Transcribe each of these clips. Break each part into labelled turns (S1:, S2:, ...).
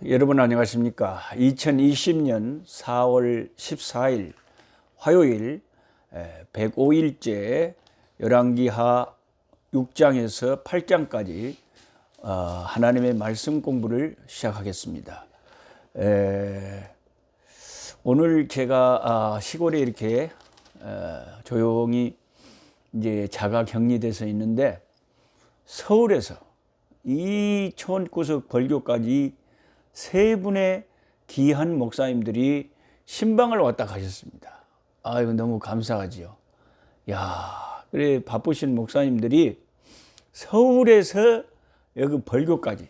S1: 여러분 안녕하십니까? 2020년 4월 14일 화요일 105일째 열왕기하 6장에서 8장까지 하나님의 말씀 공부를 시작하겠습니다. 오늘 제가 시골에 이렇게 조용히 이제 자가 격리돼서 있는데 서울에서 이 천구석 벌교까지 세 분의 귀한 목사님들이 신방을 왔다 가셨습니다. 이거 너무 감사하지요. 그래 바쁘신 목사님들이 서울에서 여기 벌교까지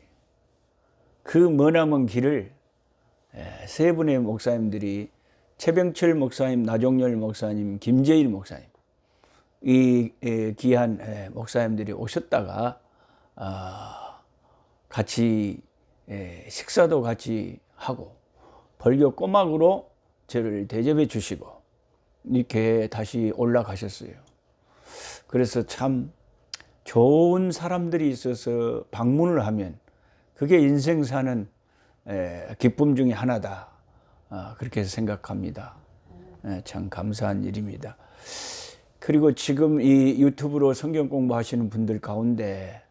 S1: 그 머나먼 길을 세 분의 목사님들이 최병철 목사님, 나종열 목사님, 김재일 목사님 이 귀한 목사님들이 오셨다가 같이 식사도 같이 하고 벌교 꼬막으로 저를 대접해 주시고 이렇게 다시 올라가셨어요. 그래서 참 좋은 사람들이 있어서 방문을 하면 그게 인생 사는 기쁨 중에 하나다, 그렇게 생각합니다. 참 감사한 일입니다. 그리고 지금 이 유튜브로 성경 공부하시는 분들 가운데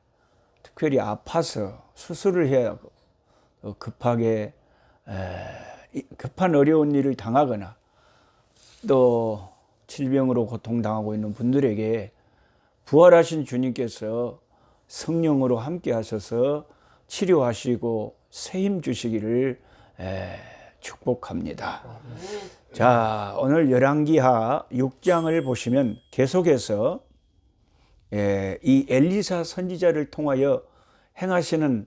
S1: 특별히 아파서 수술을 해야 하고 급하게 급한 어려운 일을 당하거나 또 질병으로 고통당하고 있는 분들에게 부활하신 주님께서 성령으로 함께 하셔서 치료하시고 새힘 주시기를 축복합니다. 자, 오늘 열왕기하 6장을 보시면 계속해서 이 엘리사 선지자를 통하여 행하시는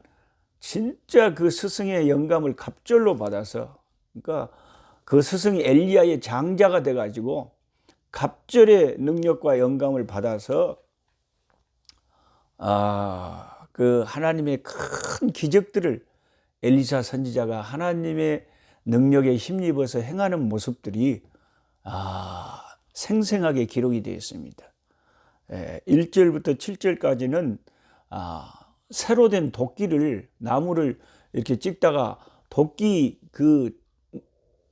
S1: 진짜 그 스승의 영감을 갑절로 받아서, 그러니까 그 스승이 엘리야의 장자가 돼가지고 갑절의 능력과 영감을 받아서 그 하나님의 큰 기적들을 엘리사 선지자가 하나님의 능력에 힘입어서 행하는 모습들이 생생하게 기록이 되어 있습니다. 1절부터 7절까지는 새로 된 도끼를, 나무를 이렇게 찍다가 도끼 그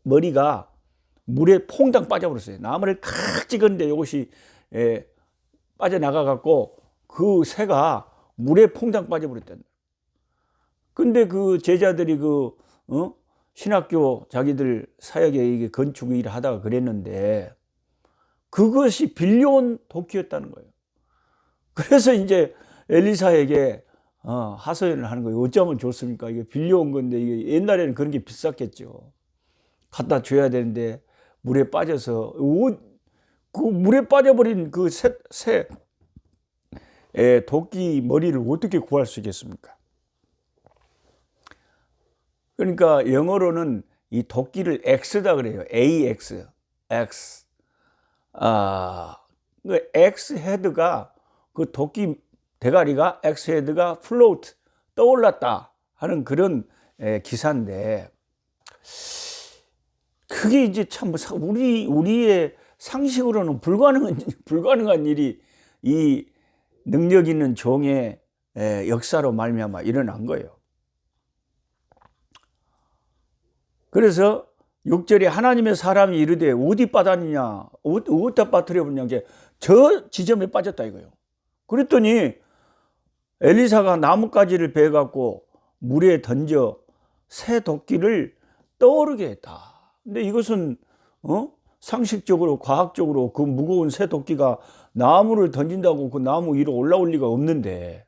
S1: 머리가 물에 퐁당 빠져버렸어요. 나무를 칵 찍었는데 이것이 빠져나가갖고 그 새가 물에 퐁당 빠져버렸단 말이에요. 근데 그 제자들이 신학교 자기들 사역에 이게 건축 일을 하다가 그랬는데 그것이 빌려온 도끼였다는 거예요. 그래서 이제 엘리사에게 하소연을 하는 거예요. 어쩌면 좋습니까? 이게 빌려온 건데, 이게 옛날에는 그런 게 비쌌겠죠. 갖다 줘야 되는데 물에 빠져서 그 물에 빠져버린 그 새 도끼 머리를 어떻게 구할 수 있겠습니까? 그러니까 영어로는 이 도끼를 X다 그래요. AX, X. 그 X 헤드가 그 도끼 대가리가 X 헤드가 float, 떠올랐다 하는 그런 기사인데, 그게 이제 참 우리의 상식으로는 불가능한 일이 이 능력 있는 종의 역사로 말미암아 일어난 거예요. 그래서 6절에 하나님의 사람이 이르되 어디 빠졌느냐, 어디다 빠뜨려 버렸냐, 저 지점에 빠졌다 이거예요. 그랬더니 엘리사가 나뭇가지를 베어갖고 물에 던져 새 도끼를 떠오르게 했다. 근데 이것은 상식적으로 과학적으로 그 무거운 새 도끼가 나무를 던진다고 그 나무 위로 올라올 리가 없는데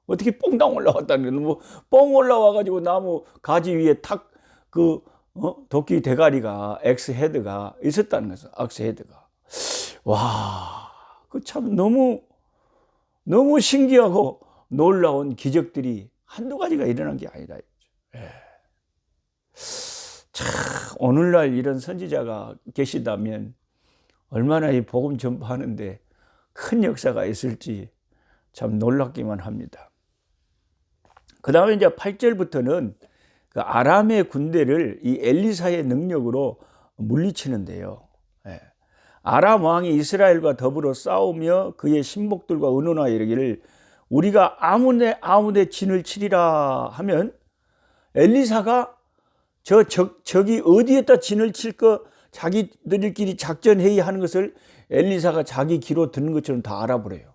S1: 어떻게 뽕당 올라왔다는 거예요. 뽕 올라와가지고 나무 가지 위에 탁 그 도끼 대가리가 X 헤드가 있었다는 거죠. X 헤드가. 와, 그 참 너무 신기하고 놀라운 기적들이 한두 가지가 일어난 게 아니다. 참 오늘날 이런 선지자가 계시다면 얼마나 이 복음 전파하는데 큰 역사가 있을지 참 놀랍기만 합니다. 그 다음에 이제 8절부터는 그 아람의 군대를 이 엘리사의 능력으로 물리치는데요. 아람 왕이 이스라엘과 더불어 싸우며 그의 신복들과 의논하여 이르기를 우리가 아무데 진을 치리라 하면 엘리사가 적이 어디에다 진을 칠 거 자기들끼리 작전 회의하는 것을 엘리사가 자기 귀로 듣는 것처럼 다 알아버려요.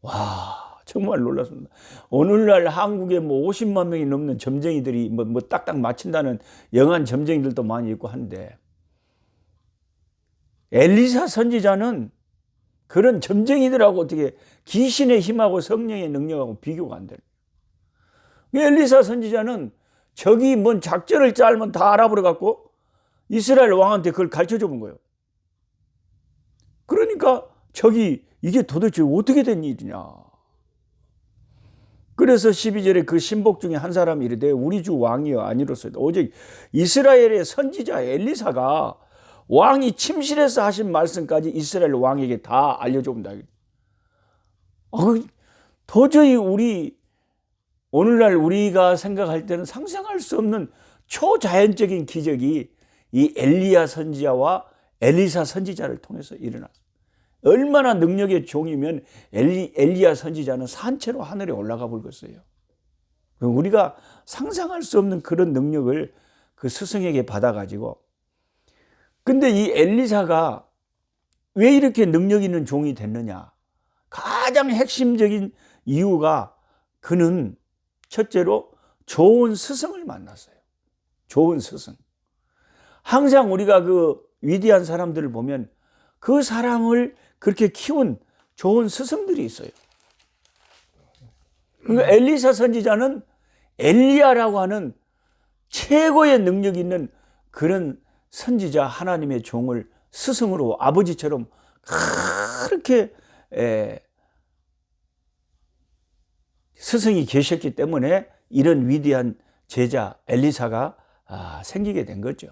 S1: 와, 정말 놀랐습니다. 오늘날 한국에 뭐 50만 명이 넘는 점쟁이들이 뭐 딱딱 맞춘다는 영한 점쟁이들도 많이 있고 한데, 엘리사 선지자는 그런 점쟁이들하고 어떻게 귀신의 힘하고 성령의 능력하고 비교가 안 돼요. 엘리사 선지자는 적이 뭔 작전을 짜면 다 알아버려 갖고 이스라엘 왕한테 그걸 가르쳐 준 거예요. 그러니까 적이 이게 도대체 어떻게 된 일이냐. 그래서 12절에 그 신복 중에 한 사람이 이르되 우리 주 왕이여 아니로소이다. 오직 이스라엘의 선지자 엘리사가 왕이 침실에서 하신 말씀까지 이스라엘 왕에게 다 알려줍니다. 도저히 오늘날 우리가 생각할 때는 상상할 수 없는 초자연적인 기적이 이 엘리야 선지자와 엘리사 선지자를 통해서 일어났어요. 얼마나 능력의 종이면 엘리야 선지자는 산채로 하늘에 올라가 버렸어요. 우리가 상상할 수 없는 그런 능력을 그 스승에게 받아가지고, 근데 이 엘리사가 왜 이렇게 능력 있는 종이 됐느냐? 가장 핵심적인 이유가 그는 첫째로 좋은 스승을 만났어요. 좋은 스승. 항상 우리가 그 위대한 사람들을 보면 그 사람을 그렇게 키운 좋은 스승들이 있어요. 그러니까 엘리사 선지자는 엘리야라고 하는 최고의 능력 있는 그런 선지자 하나님의 종을 스승으로 아버지처럼 그렇게 스승이 계셨기 때문에 이런 위대한 제자 엘리사가 생기게 된 거죠.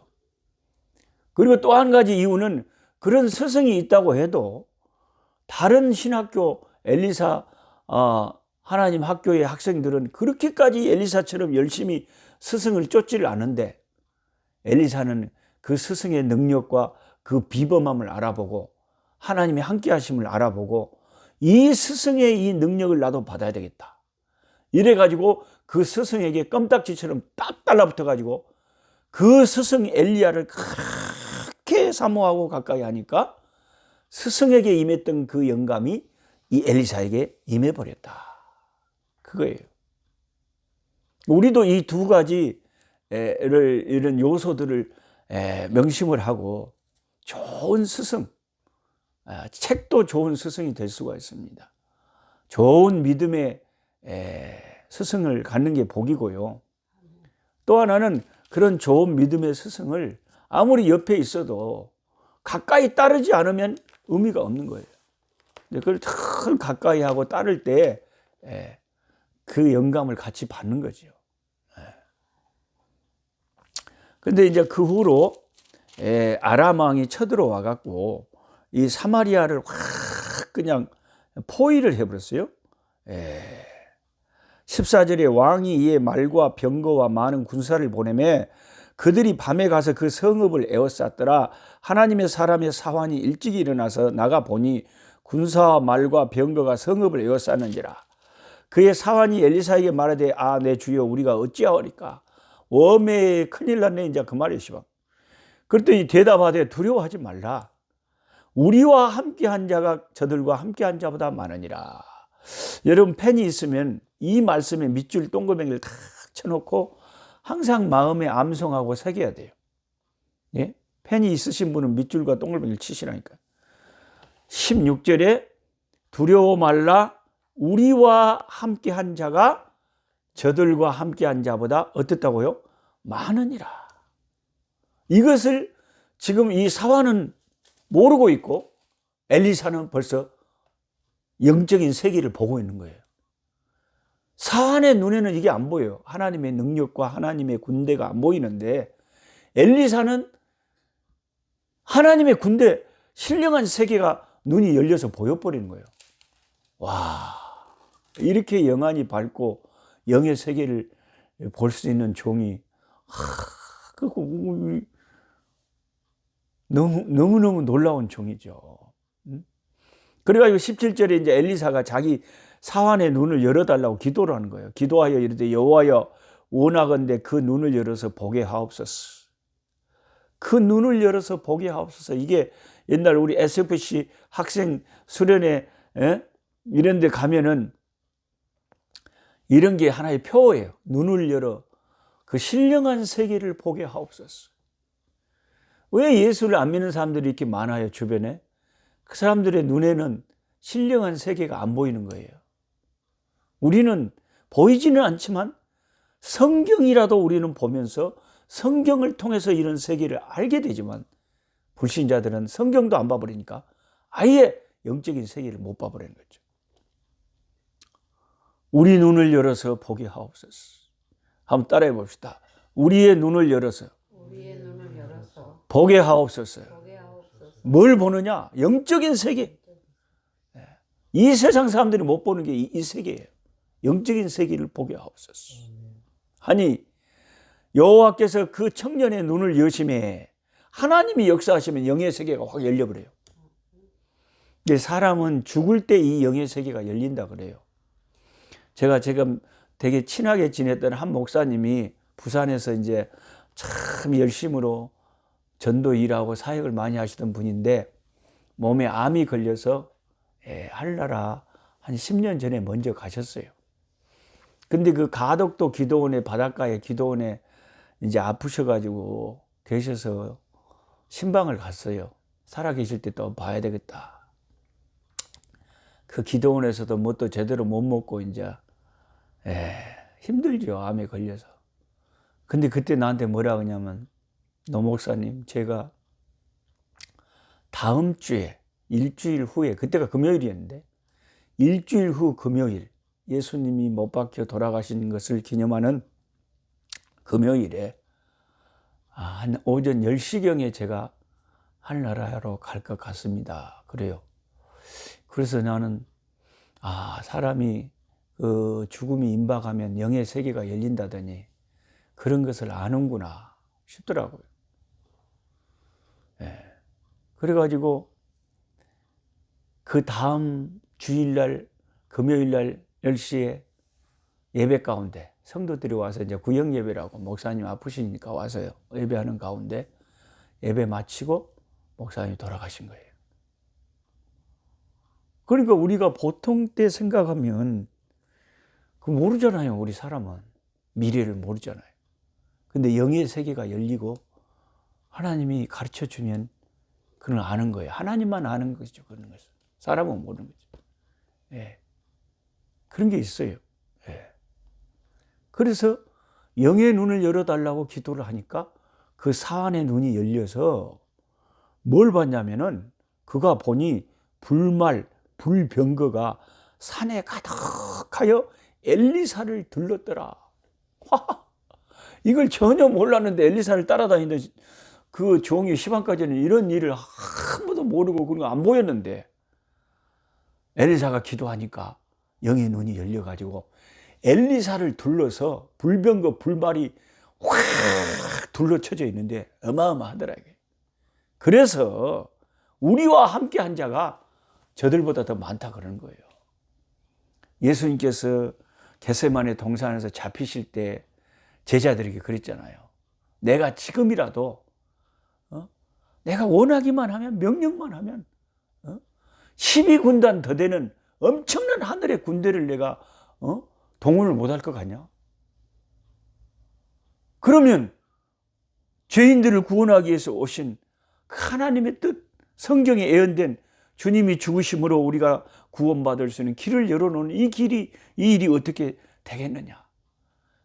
S1: 그리고 또 한 가지 이유는 그런 스승이 있다고 해도 다른 신학교 엘리사 하나님 학교의 학생들은 그렇게까지 엘리사처럼 열심히 스승을 쫓지를 않은데, 엘리사는 그 스승의 능력과 그 비범함을 알아보고 하나님의 함께 하심을 알아보고 이 스승의 이 능력을 나도 받아야 되겠다. 이래가지고 그 스승에게 껌딱지처럼 딱 달라붙어가지고 그 스승 엘리야를 그렇게 사모하고 가까이 하니까 스승에게 임했던 그 영감이 이 엘리사에게 임해버렸다. 그거예요. 우리도 이 두 가지를 이런 요소들을 명심을 하고 좋은 스승, 책도 좋은 스승이 될 수가 있습니다. 좋은 믿음의 스승을 갖는 게 복이고요. 또 하나는 그런 좋은 믿음의 스승을 아무리 옆에 있어도 가까이 따르지 않으면 의미가 없는 거예요. 그걸 더 가까이 하고 따를 때 그 영감을 같이 받는 거죠. 근데 이제 그 후로 아람 왕이 쳐들어와 갖고 이 사마리아를 확 그냥 포위를 해버렸어요. 14절에 왕이 이에 말과 병거와 많은 군사를 보내매 그들이 밤에 가서 그 성읍을 에워쌌더라. 하나님의 사람의 사환이 일찍 일어나서 나가 보니 군사와 말과 병거가 성읍을 에워쌌는지라. 그의 사환이 엘리사에게 말하되 내 주여 우리가 어찌하오리까. 웜에 큰일 났네. 이제 그 말이시오. 그랬더니 대답하되 두려워하지 말라. 우리와 함께한 자가 저들과 함께한 자보다 많으니라. 여러분 펜이 있으면 이 말씀에 밑줄 동그라미를 탁 쳐놓고 항상 마음에 암송하고 새겨야 돼요. 예? 펜이 있으신 분은 밑줄과 동그라미를 치시라니까. 16절에 두려워 말라. 우리와 함께한 자가 저들과 함께한 자보다 어떻다고요? 많으니라. 이것을 지금 이 사환은 모르고 있고 엘리사는 벌써 영적인 세계를 보고 있는 거예요. 사환의 눈에는 이게 안 보여요. 하나님의 능력과 하나님의 군대가 안 보이는데 엘리사는 하나님의 군대, 신령한 세계가 눈이 열려서 보여버리는 거예요. 와, 이렇게 영안이 밝고 영의 세계를 볼 수 있는 종이 너무너무 놀라운 종이죠. 그래가지고 17절에 이제 엘리사가 자기 사환의 눈을 열어달라고 기도를 하는 거예요. 기도하여 이르되 여호와여 원하건대 그 눈을 열어서 보게 하옵소서. 그 눈을 열어서 보게 하옵소서. 이게 옛날 우리 SFC 학생 수련회 이런 데 가면은 이런 게 하나의 표어예요. 눈을 열어 그 신령한 세계를 보게 하옵소서. 왜 예수를 안 믿는 사람들이 이렇게 많아요, 주변에? 그 사람들의 눈에는 신령한 세계가 안 보이는 거예요. 우리는 보이지는 않지만 성경이라도 우리는 보면서 성경을 통해서 이런 세계를 알게 되지만 불신자들은 성경도 안 봐버리니까 아예 영적인 세계를 못 봐버리는 거죠. 우리 눈을 열어서 보게 하옵소서. 한번 따라해 봅시다. 우리의 눈을 열어서 보게 하옵소서. 뭘 보느냐? 영적인 세계. 이 세상 사람들이 못 보는 게 이 세계예요. 영적인 세계를 보게 하옵소서. 하니 여호와께서 그 청년의 눈을 여심해 하나님이 역사하시면 영의 세계가 확 열려버려요. 사람은 죽을 때 이 영의 세계가 열린다 그래요. 제가 지금 되게 친하게 지냈던 한 목사님이 부산에서 이제 참 열심으로 전도 일하고 사역을 많이 하시던 분인데 몸에 암이 걸려서 하늘나라 한 10년 전에 먼저 가셨어요. 근데 그 가덕도 기도원의 바닷가에 기도원에 이제 아프셔가지고 계셔서 신방을 갔어요. 살아계실 때 또 봐야 되겠다. 그 기도원에서도 뭣도 제대로 못 먹고 이제 힘들죠. 암에 걸려서. 근데 그때 나한테 뭐라 하냐면 노 목사님, 제가 다음 주에 일주일 후에, 그때가 금요일이었는데 일주일 후 금요일 예수님이 못 박혀 돌아가신 것을 기념하는 금요일에 한 오전 10시경에 제가 하늘나라로 갈 것 같습니다. 그래요. 그래서 나는 사람이 그 죽음이 임박하면 영의 세계가 열린다더니 그런 것을 아는구나 싶더라고요. 그래가지고 그 다음 주일날 금요일날 10시에 예배 가운데 성도들이 와서 이제 구역 예배라고 목사님 아프시니까 와서요 예배하는 가운데 예배 마치고 목사님이 돌아가신 거예요. 그러니까 우리가 보통 때 생각하면 그 모르잖아요. 우리 사람은 미래를 모르잖아요. 근데 영의 세계가 열리고 하나님이 가르쳐 주면 그건 아는 거예요. 하나님만 아는 거죠. 그런 것은 사람은 모르는 거죠. 그런 게 있어요. 그래서 영의 눈을 열어달라고 기도를 하니까 그 사안의 눈이 열려서 뭘 봤냐면은 그가 보니 불병거가 산에 가득하여 엘리사를 들렀더라. 이걸 전혀 몰랐는데 엘리사를 따라다니던 그 종이 시방까지는 이런 일을 한 번도 모르고 그런 거 안 보였는데 엘리사가 기도하니까 영의 눈이 열려가지고 엘리사를 둘러서 불병거 불말이 확 둘러쳐져 있는데 어마어마하더라고요. 그래서 우리와 함께 한 자가 저들보다 더 많다 그러는 거예요. 예수님께서 겟세마네 동산에서 잡히실 때 제자들에게 그랬잖아요. 내가 지금이라도 내가 원하기만 하면 명령만 하면 12군단 더 되는 엄청난 하늘의 군대를 내가 동원을 못할 것 같냐? 그러면 죄인들을 구원하기 위해서 오신 하나님의 뜻, 성경에 예언된 주님이 죽으심으로 우리가 구원받을 수 있는 길을 열어놓은 이 일이 어떻게 되겠느냐?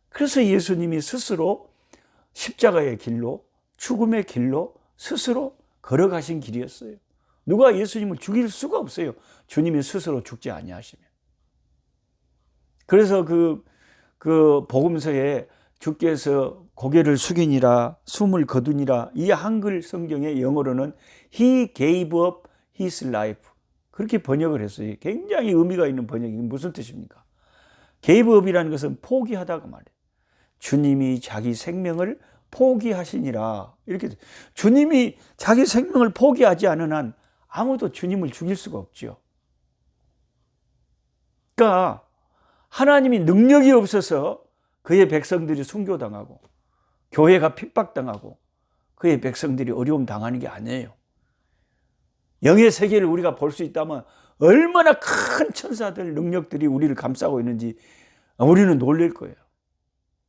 S1: 그래서 예수님이 스스로 십자가의 길로, 죽음의 길로 스스로 걸어가신 길이었어요. 누가 예수님을 죽일 수가 없어요. 주님이 스스로 죽지 아니하시면. 그래서 그 복음서에 주께서 고개를 숙이니라 숨을 거두니라 이 한글 성경의 영어로는 He gave up his life 그렇게 번역을 했어요. 굉장히 의미가 있는 번역이 무슨 뜻입니까? gave up이라는 것은 포기하다가 말이에요. 주님이 자기 생명을 포기하시니라 이렇게 주님이 자기 생명을 포기하지 않은 한 아무도 주님을 죽일 수가 없죠. 그러니까 하나님이 능력이 없어서 그의 백성들이 순교당하고 교회가 핍박당하고 그의 백성들이 어려움 당하는 게 아니에요. 영의 세계를 우리가 볼 수 있다면 얼마나 큰 천사들 능력들이 우리를 감싸고 있는지 우리는 놀랄 거예요.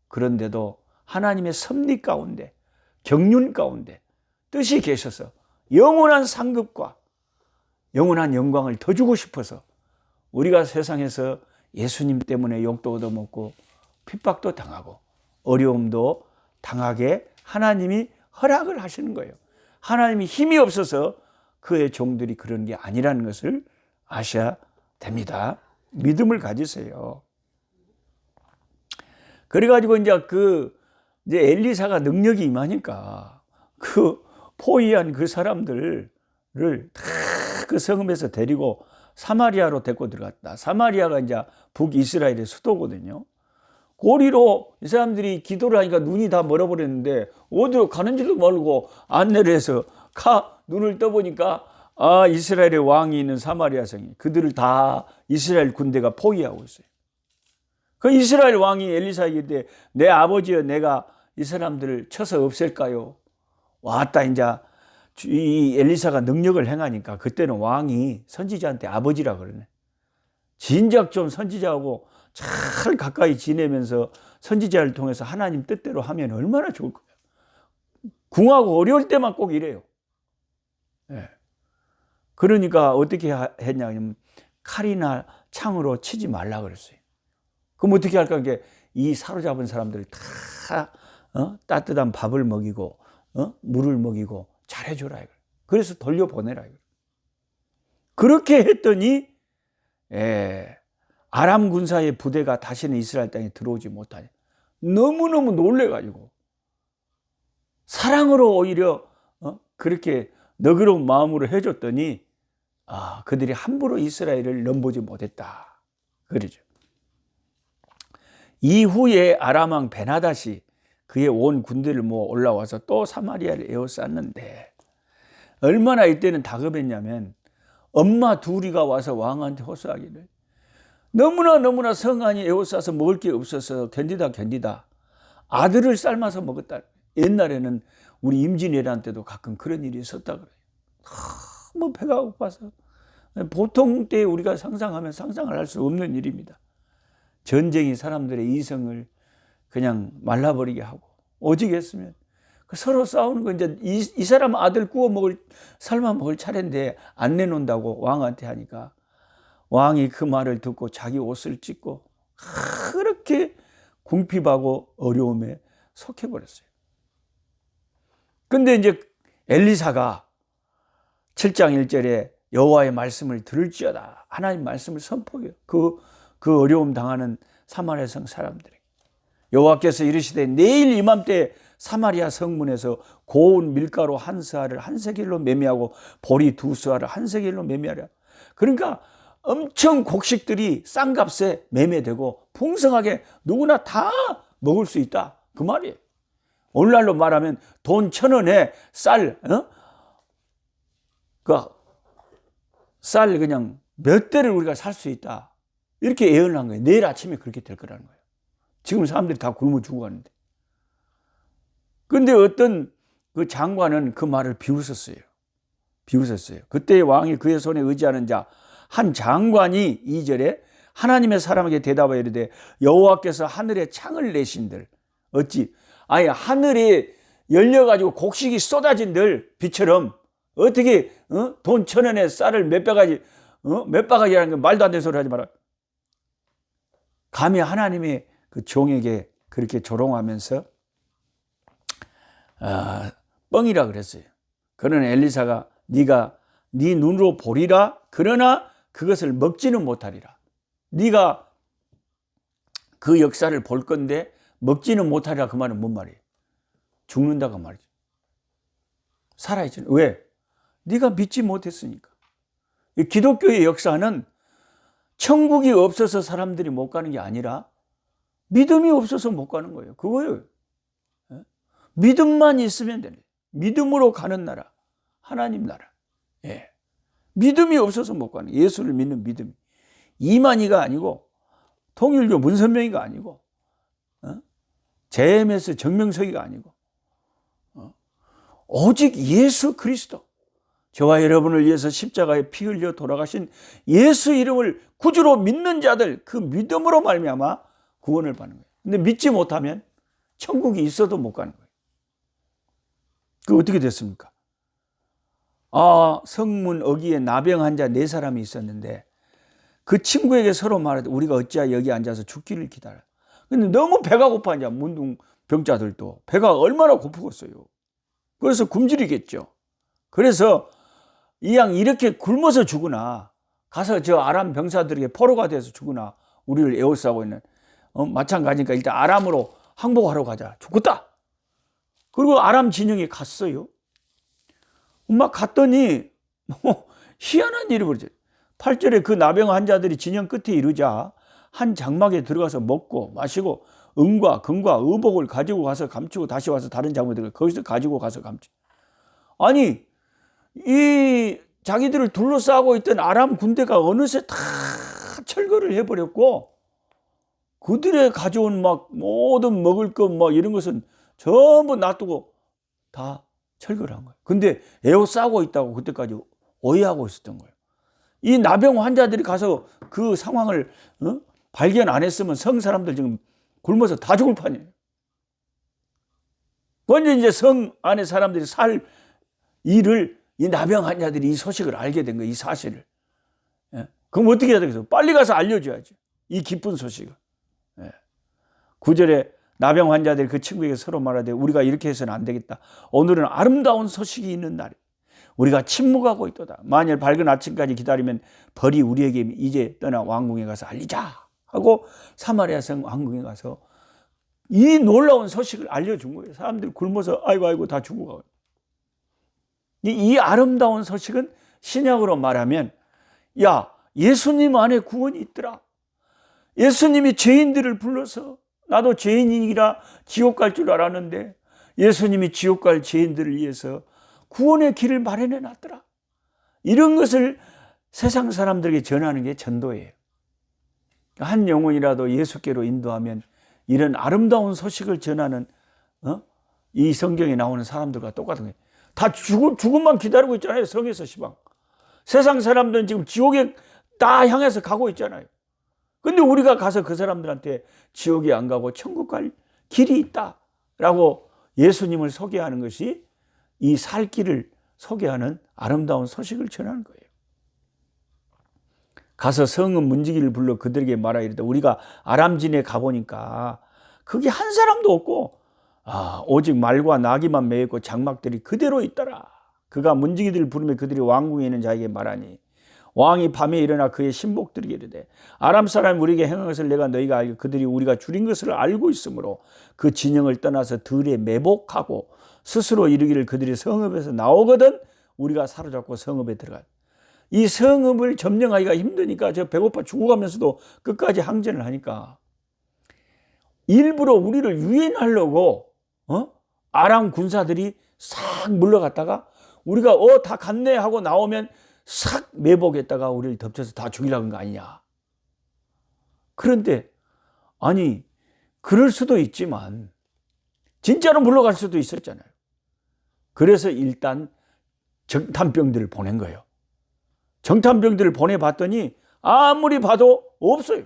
S1: 그런데도 하나님의 섭리 가운데 경륜 가운데 뜻이 계셔서 영원한 상급과 영원한 영광을 더 주고 싶어서 우리가 세상에서 예수님 때문에 욕도 얻어먹고 핍박도 당하고 어려움도 당하게 하나님이 허락을 하시는 거예요. 하나님이 힘이 없어서 그의 종들이 그런 게 아니라는 것을 아셔야 됩니다. 믿음을 가지세요. 그래가지고 이제 엘리사가 능력이 임하니까 그 포위한 그 사람들을 다 그 성읍에서 데리고 사마리아로 데리고 들어갔다. 사마리아가 이제 북이스라엘의 수도거든요. 고리로 이 사람들이 기도를 하니까 눈이 다 멀어버렸는데 어디로 가는지도 모르고 안내를 해서 눈을 떠보니까 이스라엘의 왕이 있는 사마리아 성이 그들을 다 이스라엘 군대가 포위하고 있어요. 그 이스라엘 왕이 엘리사에게 내 아버지여 내가 이 사람들을 쳐서 없앨까요? 왔다 이제 이 엘리사가 능력을 행하니까 그때는 왕이 선지자한테 아버지라 그러네. 진작 좀 선지자하고 잘 가까이 지내면서 선지자를 통해서 하나님 뜻대로 하면 얼마나 좋을 거예요. 궁하고 어려울 때만 꼭 이래요. 네. 그러니까 어떻게 했냐면 칼이나 창으로 치지 말라 그랬어요. 그럼 어떻게 할까? 이게 이 사로잡은 사람들 다 따뜻한 밥을 먹이고 물을 먹이고 잘해줘라. 그래서 돌려보내라. 그렇게 했더니 아람 군사의 부대가 다시는 이스라엘 땅에 들어오지 못하냐. 너무너무 놀래가지고 사랑으로 오히려 그렇게 너그러운 마음으로 해줬더니 그들이 함부로 이스라엘을 넘보지 못했다. 그러죠. 이후에 아람 왕 베나닷이 그의 온 군대를 모아 올라와서 또 사마리아를 에워쌌는데 얼마나 이때는 다급했냐면 엄마 둘이가 와서 왕한테 호소하기를 너무나 성안이 에워싸서 먹을 게 없어서 견디다 아들을 삶아서 먹었다. 옛날에는 우리 임진왜란 때도 가끔 그런 일이 있었다 그래요. 너무 배가 고파서 보통 때 우리가 상상하면 상상을 할 수 없는 일입니다. 전쟁이 사람들의 이성을 그냥 말라버리게 하고 오직했으면 서로 싸우는 거 이제 이 사람 아들 삶아 먹을 차례인데 안 내놓는다고 왕한테 하니까 왕이 그 말을 듣고 자기 옷을 찢고 그렇게 궁핍하고 어려움에 속해버렸어요. 근데 이제 엘리사가 7장 1절에 여호와의 말씀을 들을지어다 하나님 말씀을 선포해요. 그 어려움 당하는 사마리아 성 사람들에게 여호와께서 이르시되 내일 이맘때 사마리아 성문에서 고운 밀가루 한 스아를 한 세겔로 매매하고 보리 두 스아를 한 세겔로 매매하라. 그러니까 엄청 곡식들이 싼 값에 매매되고 풍성하게 누구나 다 먹을 수 있다 그 말이에요. 오늘날로 말하면 돈 1,000원에 쌀 그냥 몇 대를 우리가 살 수 있다 이렇게 예언한 거예요. 내일 아침에 그렇게 될 거라는 거예요. 지금 사람들이 다 굶어 죽어가는데. 그런데 어떤 그 장관은 그 말을 비웃었어요. 그때 왕이 그의 손에 의지하는 자 한 장관이 2절에 하나님의 사람에게 대답하여 이르되 여호와께서 하늘에 창을 내신들 어찌 하늘에 열려가지고 곡식이 쏟아진들 비처럼 어떻게 돈 1,000원에 쌀을 몇 바가지라는 건 말도 안 되는 소리 하지 마라. 감히 하나님의 그 종에게 그렇게 조롱하면서 뻥이라 그랬어요. 그러나 엘리사가 네가 네 눈으로 보리라 그러나 그것을 먹지는 못하리라. 네가 그 역사를 볼 건데 먹지는 못하리라 그 말은 뭔 말이에요? 죽는다고 말이죠. 살아있지. 왜? 네가 믿지 못했으니까. 기독교의 역사는 천국이 없어서 사람들이 못 가는 게 아니라 믿음이 없어서 못 가는 거예요. 그거예요. 믿음만 있으면 되는 거예요. 믿음으로 가는 나라, 하나님 나라. 믿음이 없어서 못 가는 거예요. 예수를 믿는 믿음. 이만희가 아니고 통일교 문선명이가 아니고 JMS 정명석이가 아니고 오직 예수 그리스도, 저와 여러분을 위해서 십자가에 피 흘려 돌아가신 예수 이름을 구주로 믿는 자들, 그 믿음으로 말미암아 구원을 받는 거예요. 근데 믿지 못하면 천국이 있어도 못 가는 거예요. 그 어떻게 됐습니까? 성문 어귀에 나병 환자 4사람이 있었는데 그 친구에게 서로 말하되 우리가 어찌하여 여기 앉아서 죽기를 기다려. 근데 너무 배가 고파냐, 문둥병자들도 배가 얼마나 고프겠어요. 그래서 굶주리겠죠. 그래서 이 양 이렇게 굶어서 죽으나, 가서 저 아람 병사들에게 포로가 돼서 죽으나 우리를 에워싸고 있는 마찬가지니까 일단 아람으로 항복하러 가자. 죽겠다. 그리고 아람 진영에 갔어요. 막 갔더니 희한한 일이 벌어져요. 8절에 그 나병 환자들이 진영 끝에 이르자 한 장막에 들어가서 먹고 마시고 은과 금과 의복을 가지고 가서 감추고 다시 와서 다른 장막에 들어가 거기서 가지고 가서 감추고. 아니, 이 자기들을 둘러싸고 있던 아람 군대가 어느새 다 철거를 해버렸고 그들의 가져온 막 모든 먹을 것 막 이런 것은 전부 놔두고 다 철거를 한 거예요. 근데 에워싸고 있다고 그때까지 오해하고 있었던 거예요. 이 나병 환자들이 가서 그 상황을 발견 안 했으면 성 사람들 지금 굶어서 다 죽을 판이에요. 그런데 이제 성 안에 사람들이 살 일을 이 나병 환자들이 이 소식을 알게 된 거예요. 이 사실을. 그럼 어떻게 해야 되겠어요? 빨리 가서 알려줘야죠. 이 기쁜 소식을. 9절에 나병 환자들이 그 친구에게 서로 말하되 우리가 이렇게 해서는 안 되겠다. 오늘은 아름다운 소식이 있는 날이. 우리가 침묵하고 있도다. 만일 밝은 아침까지 기다리면 벌이 우리에게 이제 떠나 왕궁에 가서 알리자 하고 사마리아 성 왕궁에 가서 이 놀라운 소식을 알려준 거예요. 사람들이 굶어서 아이고 다 죽어가고. 이 아름다운 소식은 신약으로 말하면 야, 예수님 안에 구원이 있더라. 예수님이 죄인들을 불러서 나도 죄인이라 지옥 갈 줄 알았는데 예수님이 지옥 갈 죄인들을 위해서 구원의 길을 마련해 놨더라. 이런 것을 세상 사람들에게 전하는 게 전도예요. 한 영혼이라도 예수께로 인도하면 이런 아름다운 소식을 전하는 이 성경에 나오는 사람들과 똑같은 거예요. 다 죽음만 기다리고 있잖아요. 성에서 시방. 세상 사람들은 지금 지옥에 다 향해서 가고 있잖아요. 근데 우리가 가서 그 사람들한테 지옥에 안 가고 천국 갈 길이 있다라고 예수님을 소개하는 것이 이 살 길을 소개하는 아름다운 소식을 전하는 거예요. 가서 성읍 문지기를 불러 그들에게 말하여 이르되 우리가 아람진에 가보니까 거기 한 사람도 없고 오직 말과 나귀만 메었고 장막들이 그대로 있더라. 그가 문지기들을 부르며 그들이 왕궁에 있는 자에게 말하니 왕이 밤에 일어나 그의 신복들에게 이르되 아람 사람이 우리에게 행한 것을 내가 너희가 알고 그들이 우리가 줄인 것을 알고 있으므로 그 진영을 떠나서 들에 매복하고 스스로 이르기를 그들이 성읍에서 나오거든 우리가 사로잡고 성읍에 들어가. 이 성읍을 점령하기가 힘드니까 저 배고파 죽어가면서도 끝까지 항전을 하니까 일부러 우리를 유인하려고 아람 군사들이 싹 물러갔다가 우리가 다 갔네 하고 나오면 싹 매복했다가 우리를 덮쳐서 다 죽이려는 거 아니냐. 그런데 아니 그럴 수도 있지만 진짜로 물러갈 수도 있었잖아요. 그래서 일단 정탐병들을 보낸 거예요. 정탐병들을 보내봤더니 아무리 봐도 없어요.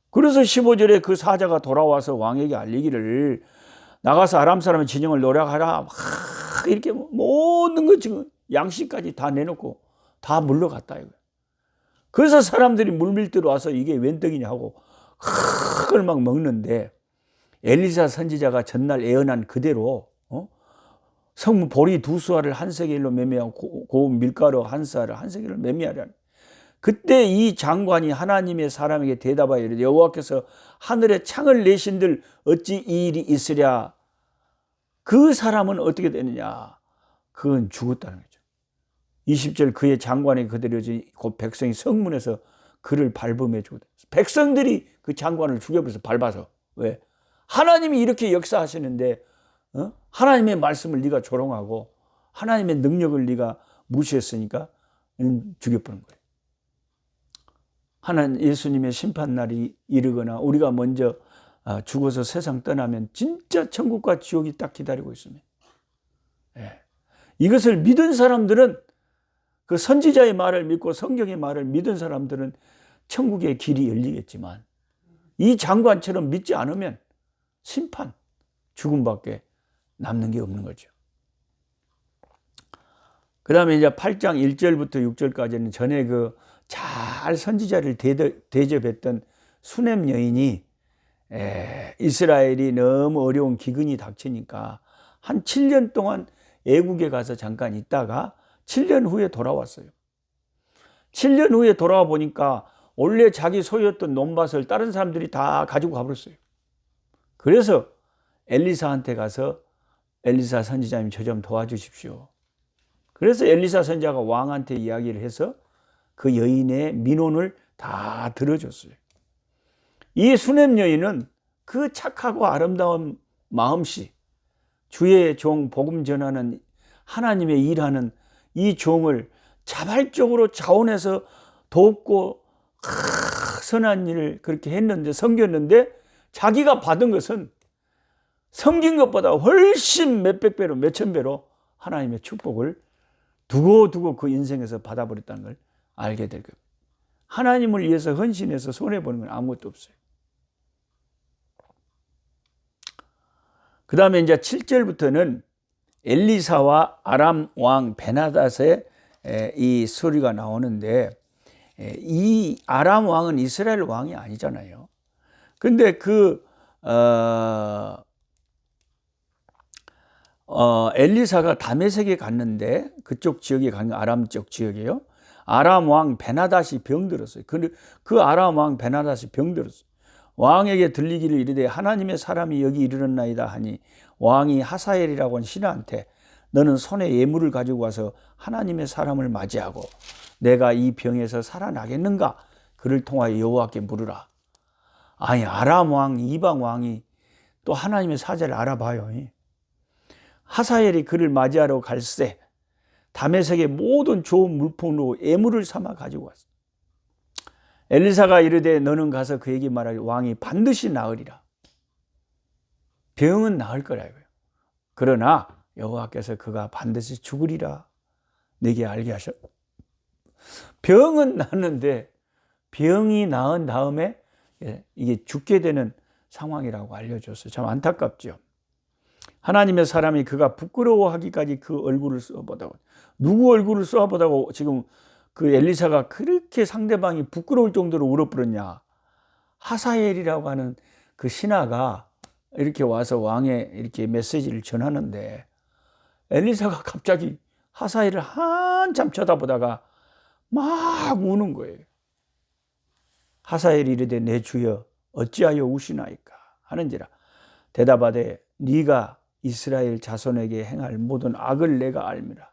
S1: 그래서 15절에 그 사자가 돌아와서 왕에게 알리기를 나가서 아람 사람의 진영을 노략하라. 막 이렇게 모든 거 지금 양식까지 다 내놓고 다 물러갔다 이거예요. 그래서 사람들이 물밀대로 와서 이게 웬 떡이냐 하고 그걸 막 먹는데 엘리사 선지자가 전날 예언한 그대로 성문 보리 2수알을 한 세겔로 매매하고 고운 밀가루 한 쌀을 한 세겔로 매매하라는. 그때 이 장관이 하나님의 사람에게 대답하여 이르되 여호와께서 하늘에 창을 내신들 어찌 이 일이 있으랴. 그 사람은 어떻게 되느냐. 그건 죽었다는 거죠. 20절 그의 장관에게 그대로 곧 백성이 성문에서 그를 밟음에 죽었다. 백성들이 그 장관을 죽여버려서 밟아서. 왜? 하나님이 이렇게 역사하시는데 하나님의 말씀을 네가 조롱하고 하나님의 능력을 네가 무시했으니까 죽여버린 거예요. 하나님 예수님의 심판날이 이르거나 우리가 먼저 죽어서 세상 떠나면 진짜 천국과 지옥이 딱 기다리고 있습니다. 예. 이것을 믿은 사람들은, 그 선지자의 말을 믿고 성경의 말을 믿은 사람들은 천국의 길이 열리겠지만, 이 장관처럼 믿지 않으면 심판, 죽음밖에 남는 게 없는 거죠. 그 다음에 이제 8장 1절부터 6절까지는 전에 그 잘 선지자를 대접했던 수넴 여인이 이스라엘이 너무 어려운 기근이 닥치니까 한 7년 동안 애국에 가서 잠깐 있다가 7년 후에 돌아왔어요. 7년 후에 돌아와 보니까 원래 자기 소유였던 논밭을 다른 사람들이 다 가지고 가버렸어요. 그래서 엘리사한테 가서 엘리사 선지자님 저 좀 도와주십시오. 그래서 엘리사 선지자가 왕한테 이야기를 해서 그 여인의 민원을 다 들어줬어요. 이 수넴 여인은 그 착하고 아름다운 마음씨, 주의 종 복음 전하는 하나님의 일하는 이 종을 자발적으로 자원해서 돕고 선한 일을 그렇게 했는데, 섬겼는데, 자기가 받은 것은 섬긴 것보다 훨씬 몇백 배로 몇천 배로 하나님의 축복을 두고두고 그 인생에서 받아버렸다는 걸 알게 될 겁니다. 하나님을 위해서 헌신해서 손해보는 건 아무것도 없어요. 그 다음에 이제 7절부터는 엘리사와 아람 왕 베나닷의 이 소리가 나오는데, 이 아람 왕은 이스라엘 왕이 아니잖아요. 근데 엘리사가 다메섹에 갔는데, 그쪽 지역에 간 아람 쪽 지역이에요. 아람 왕 베나닷이 병들었어요. 그 아람 왕 베나닷이 병들었어요. 왕에게 들리기를 이르되 하나님의 사람이 여기 이르렀나이다 하니, 왕이 하사엘이라고 하는 신하한테 너는 손에 예물을 가지고 와서 하나님의 사람을 맞이하고 내가 이 병에서 살아나겠는가? 그를 통하여 여호와께 물으라. 아니, 아람 왕, 이방 왕이 또 하나님의 사자를 알아봐요. 하사엘이 그를 맞이하러 갈새 다메섹의 모든 좋은 물품으로 예물을 삼아 가지고 왔어. 엘리사가 이르되 너는 가서 그에게 말하기 왕이 반드시 나으리라. 병은 나을 거라 이거예요. 그러나 여호와께서 그가 반드시 죽으리라 내게 알게 하셨. 병은 낫는데 병이 나은 다음에 이게 죽게 되는 상황이라고 알려줬어요. 참 안타깝죠. 하나님의 사람이 그가 부끄러워하기까지 그 얼굴을 쏘아보다고, 누구 얼굴을 쏘아보다고 지금 그 엘리사가 그렇게 상대방이 부끄러울 정도로 울어버렸냐. 하사엘이라고 하는 그 신하가 이렇게 와서 왕에 이렇게 메시지를 전하는데, 엘리사가 갑자기 하사엘을 한참 쳐다보다가 막 우는 거예요. 하사엘이 이르되 내 주여 어찌하여 우시나이까 하는지라. 대답하되 네가 이스라엘 자손에게 행할 모든 악을 내가 알미라.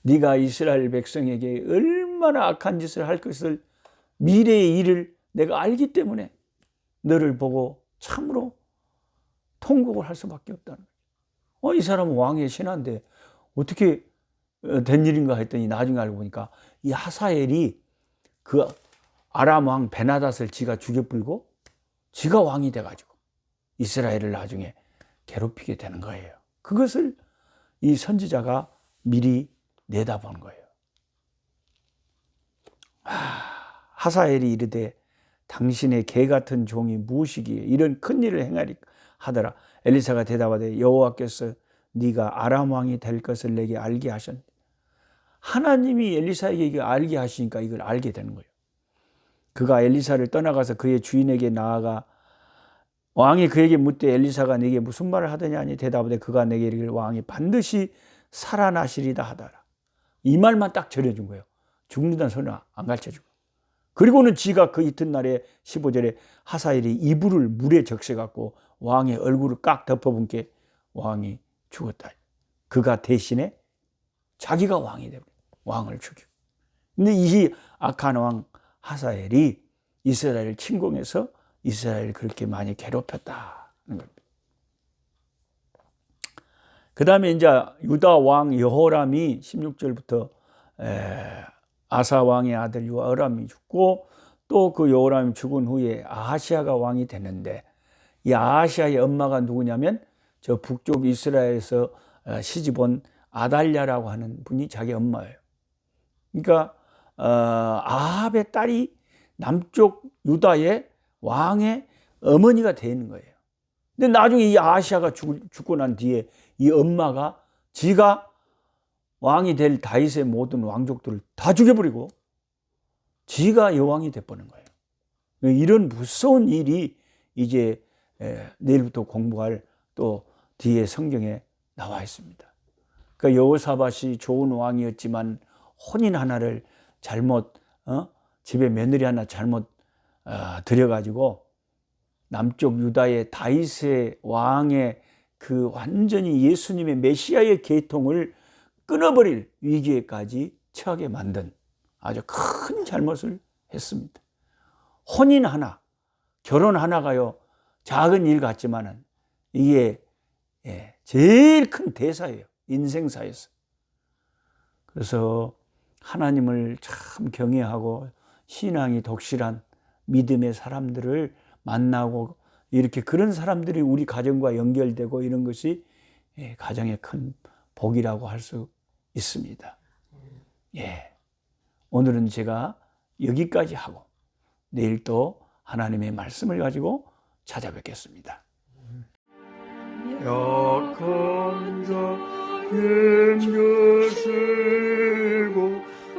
S1: 네가 이스라엘 백성에게 얼마나 악한 짓을 할 것을, 미래의 일을 내가 알기 때문에 너를 보고 참으로 통곡을 할 수밖에 없다는 거예요. 이 사람은 왕의 신하인데 어떻게 된 일인가 했더니 나중에 알고 보니까 이 하사엘이 그 아람 왕 베나닷을 지가 죽여불고 지가 왕이 돼가지고 이스라엘을 나중에 괴롭히게 되는 거예요. 그것을 이 선지자가 미리 내다본 거예요. 하사엘이 이르되 당신의 개 같은 종이 무엇이기에 이런 큰 일을 행하리 하더라. 엘리사가 대답하되 여호와께서 네가 아람 왕이 될 것을 내게 알게 하셨네. 하나님이 엘리사에게 이걸 알게 하시니까 이걸 알게 되는 거예요. 그가 엘리사를 떠나가서 그의 주인에게 나아가 왕이 그에게 묻되 엘리사가 내게 무슨 말을 하더냐 하니 대답하되 그가 내게 이르기를 왕이 반드시 살아나시리다 하더라. 이 말만 딱 전해준 거예요. 죽는다는 소리는 안 가르쳐주고. 그리고는 지가 그 이튿날에 15절에 하사엘이 이불을 물에 적셔갖고 왕의 얼굴을 깍 덮어본 게 왕이 죽었다. 그가 대신에 자기가 왕이 되고 왕을 죽이고. 근데 이 악한 왕 하사엘이 이스라엘을 침공해서 이스라엘을 그렇게 많이 괴롭혔다는 겁니다. 그 다음에 이제 유다 왕 여호람이 16절부터 아사 왕의 아들 여호람이 죽고 또 그 여호람이 죽은 후에 아하시아가 왕이 됐는데, 이 아하시아의 엄마가 누구냐면 저 북쪽 이스라엘에서 시집온 아달랴라고 하는 분이 자기 엄마예요. 그러니까 아합의 딸이 남쪽 유다의 왕의 어머니가 되는 거예요. 근데 나중에 이 아하시아가 죽고 난 뒤에 이 엄마가 지가 왕이 될 다윗의 모든 왕족들을 다 죽여버리고 지가 여왕이 돼버린 거예요. 이런 무서운 일이 이제 내일부터 공부할 또 뒤에 성경에 나와 있습니다. 그러니까 여호사밧이 좋은 왕이었지만 혼인 하나를 잘못 집에 며느리 하나 잘못 들여가지고 남쪽 유다의 다윗의 왕의 그 완전히 예수님의 메시아의 계통을 끊어버릴 위기에까지 처하게 만든 아주 큰 잘못을 했습니다. 혼인 하나, 결혼 하나가요 작은 일 같지만은 이게 제일 큰 대사예요. 인생사에서. 그래서 하나님을 참 경외하고 신앙이 독실한 믿음의 사람들을 만나고 이렇게 그런 사람들이 우리 가정과 연결되고 이런 것이 가정의 큰 복이라고 할 수 있습니다. 오늘은 제가 여기까지 하고 내일 또 하나님의 말씀을 가지고 찾아뵙겠습니다. 약한 자 힘주시고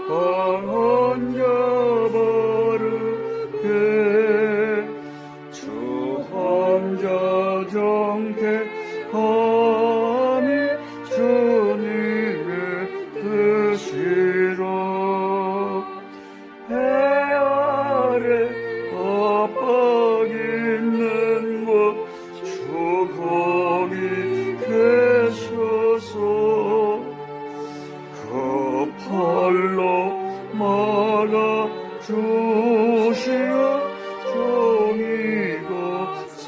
S1: 강한 자 바르게 주한 자 정택함이 주님의 뜻이라. 해 아래 압박 있는 곳 주 거기 계셔서 그 팔로 막아 주시어 정의가 서